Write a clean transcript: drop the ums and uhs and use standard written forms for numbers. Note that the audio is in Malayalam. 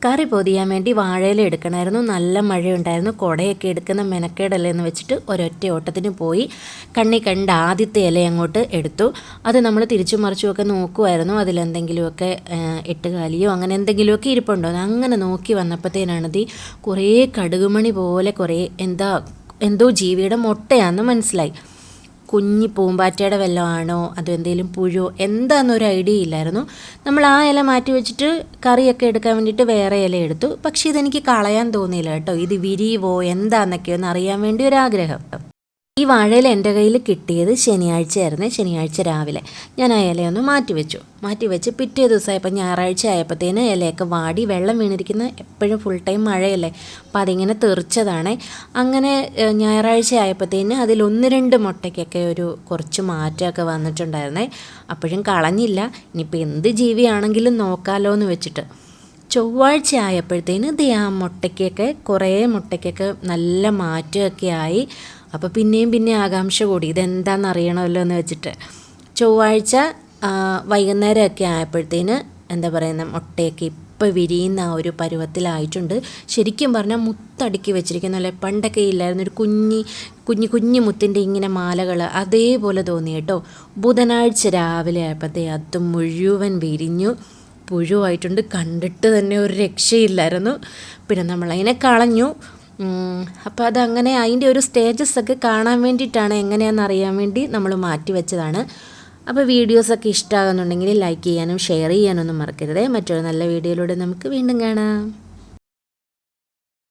കറി പൊതിയാൻ വേണ്ടി വാഴയില എടുക്കണമായിരുന്നു. നല്ല മഴയുണ്ടായിരുന്നു. കുടയൊക്കെ എടുക്കുന്ന മെനക്കേടല്ലേ എന്ന് വെച്ചിട്ട് ഒരൊറ്റ ഓട്ടത്തിന് പോയി കണ്ണി കണ്ട ആദ്യത്തെ ഇല അങ്ങോട്ട് എടുത്തു. അത് നമ്മൾ തിരിച്ചു മറിച്ചുമൊക്കെ നോക്കുമായിരുന്നു, അതിലെന്തെങ്കിലുമൊക്കെ എട്ടുകാലിയോ അങ്ങനെ എന്തെങ്കിലുമൊക്കെ ഇരിപ്പുണ്ടോ. അങ്ങനെ നോക്കി വന്നപ്പോഴത്തേനാണിത് കുറേ കടുകുമണി പോലെ കുറേ എന്തോ ജീവിയുടെ മുട്ടയാണെന്ന് മനസ്സിലായി. കുഞ്ഞി പൂമ്പാറ്റയുടെ വല്ലതും അതോ എന്തെങ്കിലും പുഴോ എന്താണെന്നൊരു ഐഡിയ ഇല്ലായിരുന്നു. നമ്മൾ ആ ഇല മാറ്റി വെച്ചിട്ട് കറിയൊക്കെ എടുക്കാൻ വേണ്ടിയിട്ട് വേറെ ഇല എടുത്തു. പക്ഷേ ഇതെനിക്ക് കളയാൻ തോന്നിയില്ല കേട്ടോ. ഇത് വിരിയുവോ എന്താണെന്നൊക്കെ ഒന്ന് അറിയാൻ വേണ്ടി ഒരാഗ്രഹം. ഈ വാഴയില എൻ്റെ കയ്യിൽ കിട്ടിയത് ശനിയാഴ്ചയായിരുന്നു. ശനിയാഴ്ച രാവിലെ ഞാൻ ആ ഇലയൊന്ന് മാറ്റിവെച്ച് പിറ്റേ ദിവസമായപ്പോൾ ഞായറാഴ്ച ആയപ്പോഴത്തേന് ഇലയൊക്കെ വാടി വെള്ളം വീണിരിക്കുന്ന, എപ്പോഴും ഫുൾ ടൈം മഴയല്ലേ, അപ്പം അതിങ്ങനെ തെറിച്ചതാണ്. അങ്ങനെ ഞായറാഴ്ച ആയപ്പോഴത്തേന് അതിൽ 1-2 മുട്ടയ്ക്കൊക്കെ കുറച്ച് മാറ്റമൊക്കെ വന്നിട്ടുണ്ടായിരുന്നേ. അപ്പോഴും കളഞ്ഞില്ല, ഇനിയിപ്പോൾ എന്ത് ജീവിയാണെങ്കിലും നോക്കാമല്ലോ എന്ന് വെച്ചിട്ട്. ചൊവ്വാഴ്ച ആയപ്പോഴത്തേന് ആ കുറേ മുട്ടയ്ക്കൊക്കെ നല്ല മാറ്റമൊക്കെ ആയി. അപ്പോൾ പിന്നെയും ആകാംക്ഷ കൂടി, ഇതെന്താണെന്ന് അറിയണമല്ലോ എന്ന് വെച്ചിട്ട്. ചൊവ്വാഴ്ച വൈകുന്നേരമൊക്കെ ആയപ്പോഴത്തേന് മുട്ടയൊക്കെ ഇപ്പോൾ വിരിയുന്ന ആ ഒരു പരുവത്തിലായിട്ടുണ്ട്. ശരിക്കും പറഞ്ഞാൽ മുത്തടുക്കി വെച്ചിരിക്കുന്നല്ലേ, പണ്ടൊക്കെ ഇല്ലായിരുന്നു ഒരു കുഞ്ഞു മുത്തിൻ്റെ ഇങ്ങനെ മാലകൾ, അതേപോലെ തോന്നി കേട്ടോ. ബുധനാഴ്ച രാവിലെ ആയപ്പോഴത്തേ അത് മുഴുവൻ വിരിഞ്ഞു, പുഴുവായിട്ടുണ്ട്. കണ്ടിട്ട് തന്നെ ഒരു രക്ഷയില്ലായിരുന്നു. പിന്നെ നമ്മളതിനെ കളഞ്ഞു. അപ്പോൾ അതങ്ങനെ അതിൻ്റെ ഒരു സ്റ്റേജസൊക്കെ കാണാൻ വേണ്ടിയിട്ടാണ്, എങ്ങനെയാണെന്ന് അറിയാൻ വേണ്ടി നമ്മൾ മാറ്റി വെച്ചതാണ്. അപ്പോൾ വീഡിയോസൊക്കെ ഇഷ്ടമാകുന്നുണ്ടെങ്കിൽ ലൈക്ക് ചെയ്യാനും ഷെയർ ചെയ്യാനൊന്നും മറക്കരുതേ. മറ്റൊരു നല്ല വീഡിയോയിലൂടെ നമുക്ക് വീണ്ടും കാണാം.